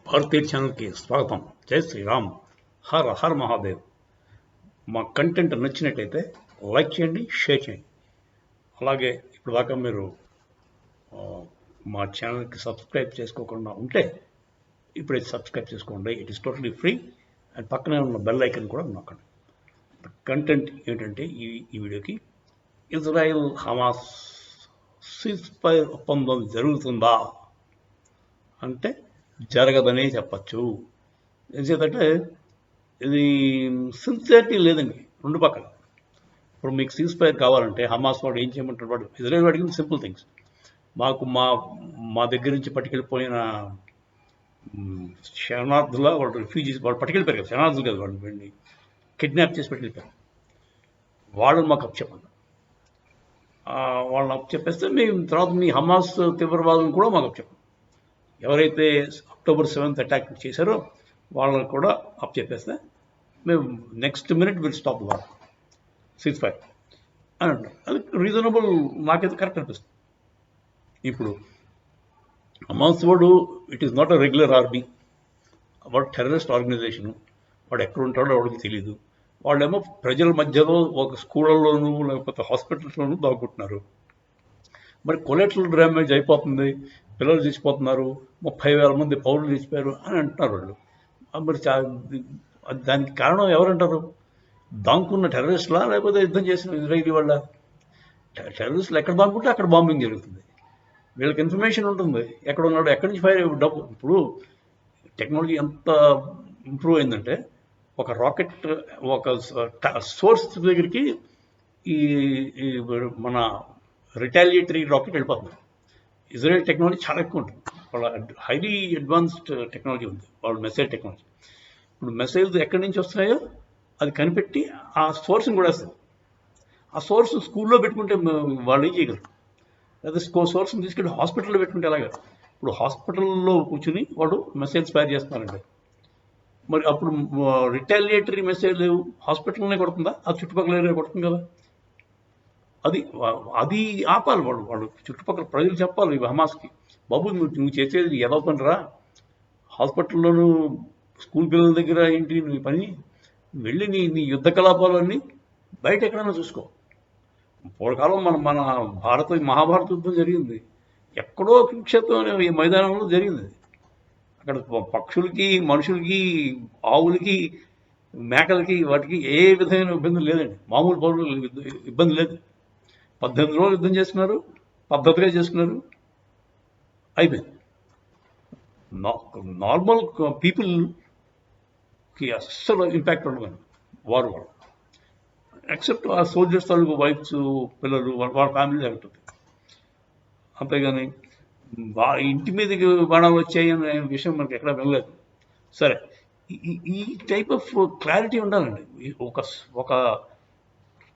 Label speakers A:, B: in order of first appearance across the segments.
A: భారతీయ ఛానల్కి స్వాగతం. జై శ్రీరామ్. Her her Mahadev. మా కంటెంట్ నచ్చినట్లయితే లైక్ చేయండి, షేర్ చేయండి. అలాగే ఇప్పుడు దాకా మీరు మా ఛానల్కి సబ్స్క్రైబ్ చేసుకోకుండా ఉంటే ఇప్పుడైతే సబ్స్క్రైబ్ చేసుకోండి. It is totally free. And పక్కనే ఉన్న బెల్ ఐకన్ కూడా నొక్కండి. కంటెంట్ ఏంటంటే ఈ వీడియోకి ఇజ్రాయెల్ హమాస్ సీజ్ఫైర్ ఒప్పందం జరుగుతుందా అంటే జరగదనే చెప్పచ్చు. ఎందుకంటే ఇది సిన్సియారిటీ లేదండి రెండు పక్కల. ఇప్పుడు మీకు సీజ్ఫైర్ కావాలంటే హమాస్ వాడు ఏం చేయమంటాడు? వాడు ఇజ్రాయెల్ అడిగింది సింపుల్ థింగ్స్. మాకు మా దగ్గర నుంచి పట్టుకెళ్ళిపోయిన శరణార్థుల వాళ్ళు రిఫ్యూజీస్ వాళ్ళు పట్టుకెళ్ళిపోయారు కదా, శరణార్థులు కదా, వాళ్ళు వెళ్ళి కిడ్నాప్ చేసి పట్టుకెళ్ళిపోయారు. వాళ్ళని మాకు అప్పచెప్పండి. వాళ్ళని అప్పచెప్పేస్తే మేము తర్వాత మీ హమాస్ తీవ్రవాదులను కూడా మాకు అప్పచెప్పండి. ఎవరైతే అక్టోబర్ 7th అటాక్ చేశారో వాళ్ళని కూడా అప్పచెప్పేస్తే మేము next minute will stop war ceasefire అని అంటారు. అది రీజనబుల్, నాకైతే కరెక్ట్ అనిపిస్తుంది. ఇప్పుడు హమాస్ వాడు it is not a regular army, వాడు టెర్రరిస్ట్ ఆర్గనైజేషను. వాడు ఎక్కడ ఉంటాడో వాడికి తెలియదు. వాళ్ళేమో ప్రజల మధ్యలో ఒక స్కూళ్ళలోనూ లేకపోతే హాస్పిటల్స్లోనూ దాక్కుంటున్నారు. మరి కొలెటరల్ డ్యామేజ్ అయిపోతుంది, పిల్లలు చచ్చిపోతున్నారు, 30,000 మంది పౌరులు చచ్చిపోయారు అని అంటున్నారు వాళ్ళు. మరి దానికి కారణం ఎవరంటారు? దాంకున్న టెర్రరిస్టులా లేకపోతే యుద్ధం చేసిన ఇజ్రాయిలీ వాళ్ళ? టెర్రరిస్టులు ఎక్కడ దాంకుంటే అక్కడ బాంబింగ్ జరుగుతుంది. వీళ్ళకి ఇన్ఫర్మేషన్ ఉంటుంది ఎక్కడ ఉన్నాడు, ఎక్కడి నుంచి ఫైర్ డబ్బు. ఇప్పుడు టెక్నాలజీ ఎంత ఇంప్రూవ్ అయిందంటే ఒక రాకెట్ ఒక సోర్స్ దగ్గరికి ఈ మన రిటాలియేటరీ రాకెట్ వెళ్ళిపోతుంది. ఇజ్రాయెల్ టెక్నాలజీ చాలా ఎక్కువ ఉంటుంది. వాళ్ళ హైలీ అడ్వాన్స్డ్ టెక్నాలజీ ఉంది, వాళ్ళ మిసైల్ టెక్నాలజీ. ఇప్పుడు మిసైల్స్ ఎక్కడి నుంచి వస్తున్నాయో అది కనిపెట్టి ఆ సోర్స్ని కూడా వేస్తుంది. ఆ సోర్స్ స్కూల్లో పెట్టుకుంటే వాళ్ళు ఏం చేయగలరు? లేదా సోర్స్ని తీసుకెళ్ళి హాస్పిటల్లో పెట్టుకుంటే ఎలాగా? ఇప్పుడు హాస్పిటల్లో కూర్చుని వాడు మిసైల్స్ ఫైర్ చేస్తున్నారండి. మరి అప్పుడు రిటాలియేటరీ మిసైల్ హాస్పిటల్నే కొడుతుందా? అది చుట్టుపక్కల ఏరియా కొడుతుంది కదా. అది ఆపాలి. వాళ్ళు చుట్టుపక్కల ప్రజలు చెప్పాలి హమాస్కి, బాబు నువ్వు చేసేది ఏదో పనిరా, హాస్పిటల్లోనూ స్కూల్ పిల్లల దగ్గర ఏంటి నీ పని, వెళ్ళి నీ యుద్ధ కలాపాలన్నీ బయట ఎక్కడైనా చూసుకో. పూర్వకాలం మన మహాభారత యుద్ధం జరిగింది ఎక్కడో కురుక్షేత్రం అనే ఈ మైదానంలో జరిగింది. అక్కడ పక్షులకి, మనుషులకి, ఆవులకి, మేకలకి వాటికి ఏ విధమైన ఇబ్బంది లేదండి. మామూలు పౌరులు ఇబ్బంది లేదు. 18 రోజులు యుద్ధం చేసుకున్నారు, పద్ధతిగా చేసుకున్నారు, అయిపోయింది. నార్మల్ పీపుల్కి అస్సలు ఇంపాక్ట్ ఉండదు వారు ఎక్సెప్ట్ ఆ సోల్జర్స్ తాలూకు వైఫ్స్, పిల్లలు, వాళ్ళ ఫ్యామిలీ ఉంటుంది. అంతేగాని ఇంటి మీదకి బాణాలు వచ్చాయి అనే విషయం మనకి ఎక్కడ వెళ్ళలేదు. సరే, ఈ టైప్ ఆఫ్ క్లారిటీ ఉండాలండి. ఒక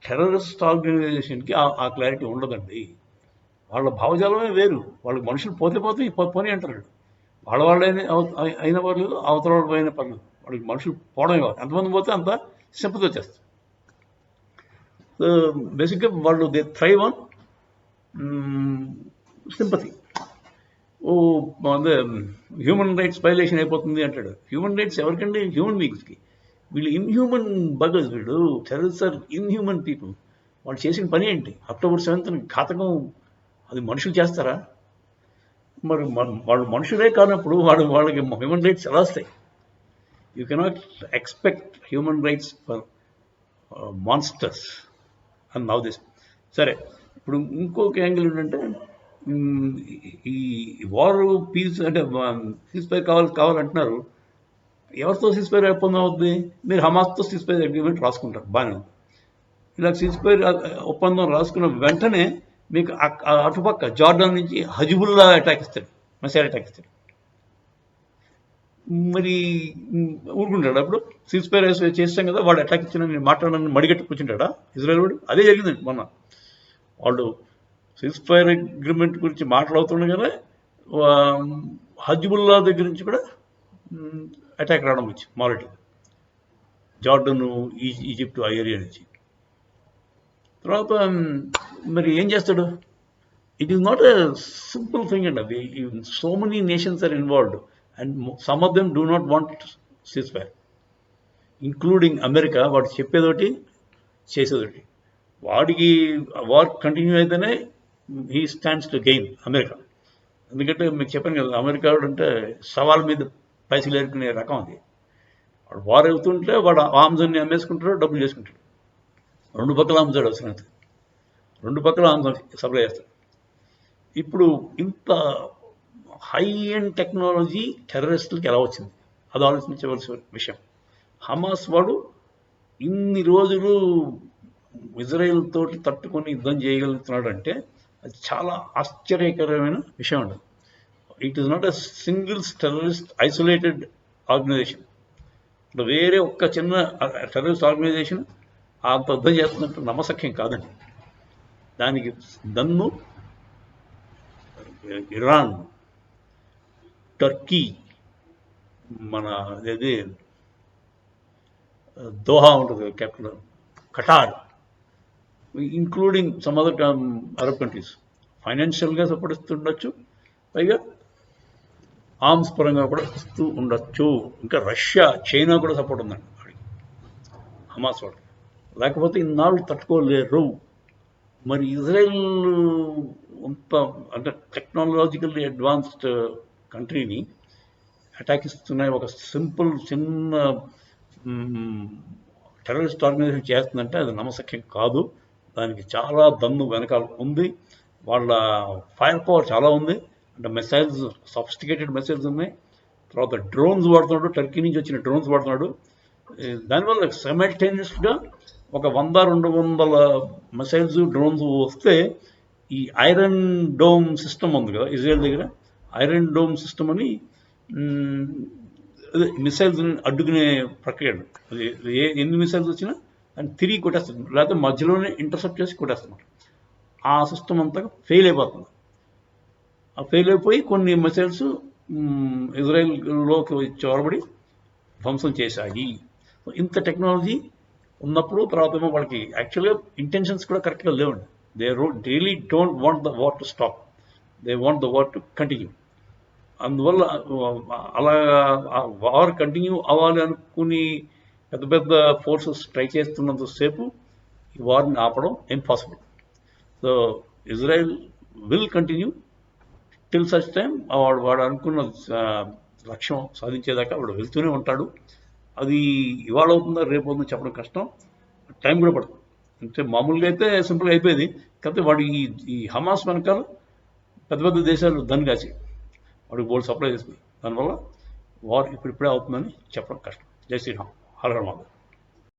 A: టెర్రరిస్ట్ ఆర్గనైజేషన్కి ఆ క్లారిటీ ఉండదండి. వాళ్ళ భావజాలమే వేరు. వాళ్ళకి మనుషులు పోతే పోనీ అంటారు. వాళ్ళైనా అయిన పర్లేదు, అవతల వాళ్ళు అయినా పర్లేదు, వాళ్ళకి మనుషులు పోవడమే కాదు. ఎంతమంది పోతే అంత సింపతి వచ్చేస్తుంది. బేసిక్గా వాళ్ళు దే థ్రైవ్ ఆన్ సింపతి. అదే హ్యూమన్ రైట్స్ వైలేషన్ అయిపోతుంది అంటాడు. హ్యూమన్ రైట్స్ ఎవరికండి? హ్యూమన్ బీయింగ్స్కి. వీళ్ళు ఇన్హ్యూమన్ బగర్స్. వీళ్ళు టెర్రరిస్ట్ ఆర్ ఇన్హ్యూమన్ పీపుల్. వాళ్ళు చేసిన పని ఏంటి? అక్టోబర్ 7th ఘాతకం అది మనుషులు చేస్తారా? మరి వాళ్ళు మనుషులే కానప్పుడు వాళ్ళకి హ్యూమన్ రైట్స్ ఎలా వస్తాయి? You cannot expect human rights for monsters అని నౌ దిస్. సరే, ఇప్పుడు ఇంకొక యాంగిల్ ఏంటంటే ఈ వార్ పీస్ అంటే సీజ్ఫైర్ కావాలంటున్నారు. ఎవరితో సీజ్ఫైర్ ఒప్పందం అవుతుంది? మీరు హమాస్తో సీజ్ఫైర్ అగ్రిమెంట్ రాసుకుంటారు, బాగానే ఉంది. ఇలా సీజ్ఫైర్ ఒప్పందం రాసుకున్న వెంటనే మీకు అటుపక్క జార్డాన్ నుంచి హజిబుల్లా అటాక్ ఇస్తాడు, మిసైల్ అటాక్ ఇస్తాడు. మరి ఊరుకుంటాడు? అప్పుడు సీజ్ఫైర్ చేస్తాం కదా, వాడు అటాక్ ఇచ్చిన నేను మాట్లాడాలని మడిగట్టు కూర్చుంటాడా ఇజ్రాయెల్ వాడు? అదే జరిగిందండి మొన్న. వాళ్ళు సీజ్ఫైర్ అగ్రిమెంట్ గురించి మాట్లాడుతుండగానే హజిబుల్లా దగ్గర నుంచి కూడా అటాక్ రావడం వచ్చి మొదటి జార్డన్, ఈజిప్ట్ ఆ ఏరియా నుంచి. తర్వాత మరి ఏం చేస్తాడు? It is not a simple thing అండి. అది so many nations are involved and some of them do not want cease fire, including America. వాడు చెప్పేదోటి చేసేదోటి. వాడికి వార్ కంటిన్యూ అయితేనే he stands to gain America. ఎందుకంటే మీకు చెప్పాను కదా, అమెరికా అంటే సవాల్ మీద పైసలు ఏరుకునే రకం అది. వాడు వార్ అవుతుంటే వాడు ఆర్మ్స్ అన్ని అమ్మేసుకుంటాడు, డబ్బులు చేసుకుంటాడు. రెండు పక్కల అమ్ముతాడు అవసరం, రెండు పక్కల ఆర్మ్స్ సప్లై చేస్తాడు. ఇప్పుడు ఇంత హై ఎండ్ టెక్నాలజీ టెర్రరిస్టులకి ఎలా వచ్చింది, అది ఆలోచించవలసిన విషయం. హమాస్ వాడు ఇన్ని రోజులు ఇజ్రాయెల్ తోటి తట్టుకొని యుద్ధం చేయగలుగుతున్నాడు అంటే అది చాలా ఆశ్చర్యకరమైన విషయం అండి. It is not a single terrorist isolated organisation. అంటే వేరే ఒక్క చిన్న టెర్రరిస్ట్ ఆర్గనైజేషన్ అంత యుద్ధం చేస్తున్నట్టు నమ్మశక్యం కాదండి. దానికి దన్ను ఇరాన్, టర్కీ, మన అదేది దోహా ఉంటుంది capital, ఖటార్, including some other Arab countries ఫైనాన్షియల్గా సపోర్ట్ ఇస్తుండొచ్చు, పైగా ఆర్మ్స్ పరంగా కూడా ఇస్తూ ఉండొచ్చు. ఇంకా రష్యా, చైనా కూడా సపోర్ట్ ఉందండి వాడికి, హమాస్ వాడికి. లేకపోతే ఇన్నాళ్ళు తట్టుకోలేరు. మరి ఇజ్రాయెల్ అంత అంటే టెక్నాలజికల్లీ అడ్వాన్స్డ్ కంట్రీని అటాక్ ఇస్తున్నాయి, ఒక సింపుల్ చిన్న టెర్రరిస్ట్ ఆర్గనైజేషన్ చేస్తుందంటే అది నమ్మశక్యం కాదు. దానికి చాలా దన్ను వెనకాల ఉంది. వాళ్ళ ఫైర్ పవర్ చాలా ఉంది. అంటే మిసైల్స్, సఫిస్టికేటెడ్ మిసైల్స్ ఉన్నాయి. తర్వాత డ్రోన్స్ వాడుతున్నాడు, టర్కీ నుంచి వచ్చిన డ్రోన్స్ వాడుతున్నాడు. దానివల్ల సైమల్టేనియస్గా ఒక 100-200 మిసైల్స్, డ్రోన్స్ వస్తే ఈ ఐరన్ డోమ్ సిస్టమ్ ఉంది కదా ఇజ్రాయెల్ దగ్గర, ఐరన్ డోమ్ సిస్టమ్ అని మిసైల్స్ అడ్డుకునే ప్రక్రియ. అది ఎన్ని మిసైల్స్ వచ్చినా దాన్ని తిరిగి కొట్టేస్తుంది, లేకపోతే మధ్యలోనే ఇంటర్సెప్ట్ చేసి కొట్టేస్తున్నారు. ఆ సిస్టమ్ అంతా ఫెయిల్ అయిపోతుంది. ఆ ఫెయిల్ అయిపోయి కొన్ని మిసైల్స్ ఇజ్రాయెల్లోకి చొరబడి ధ్వంసం చేశాయి. ఇంత టెక్నాలజీ ఉన్నప్పుడు తర్వాత ఏమో వాళ్ళకి యాక్చువల్గా ఇంటెన్షన్స్ కూడా కరెక్ట్గా లేవండి. They really don't want the war to stop, they want the war to continue. అందువల్ల అలా వార్ కంటిన్యూ అవ్వాలి అనుకుని పెద్ద పెద్ద ఫోర్సెస్ ట్రై చేస్తున్నంతసేపు ఈ వార్ని ఆపడం impossible. So Israel will continue till such time వాడు అనుకున్న లక్ష్యం సాధించేదాకా వాడు వెళ్తూనే ఉంటాడు. అది ఇవాళ అవుతుందా రేపు అవుతుందో చెప్పడం కష్టం, టైం కూడా పడుతుంది. అంటే మామూలుగా అయితే సింపుల్గా అయిపోయేది, కాకపోతే వాడు ఈ హమాస్ వెనకాల పెద్ద పెద్ద దేశాలు దాన్ని కాసి వాడికి బోల్డ్ సప్లై చేస్తుంది. దానివల్ల వార్ ఇప్పుడిప్పుడే అవుతుందని చెప్పడం కష్టం. జై శ్రీరామ్, హర హర మహాదేవ్.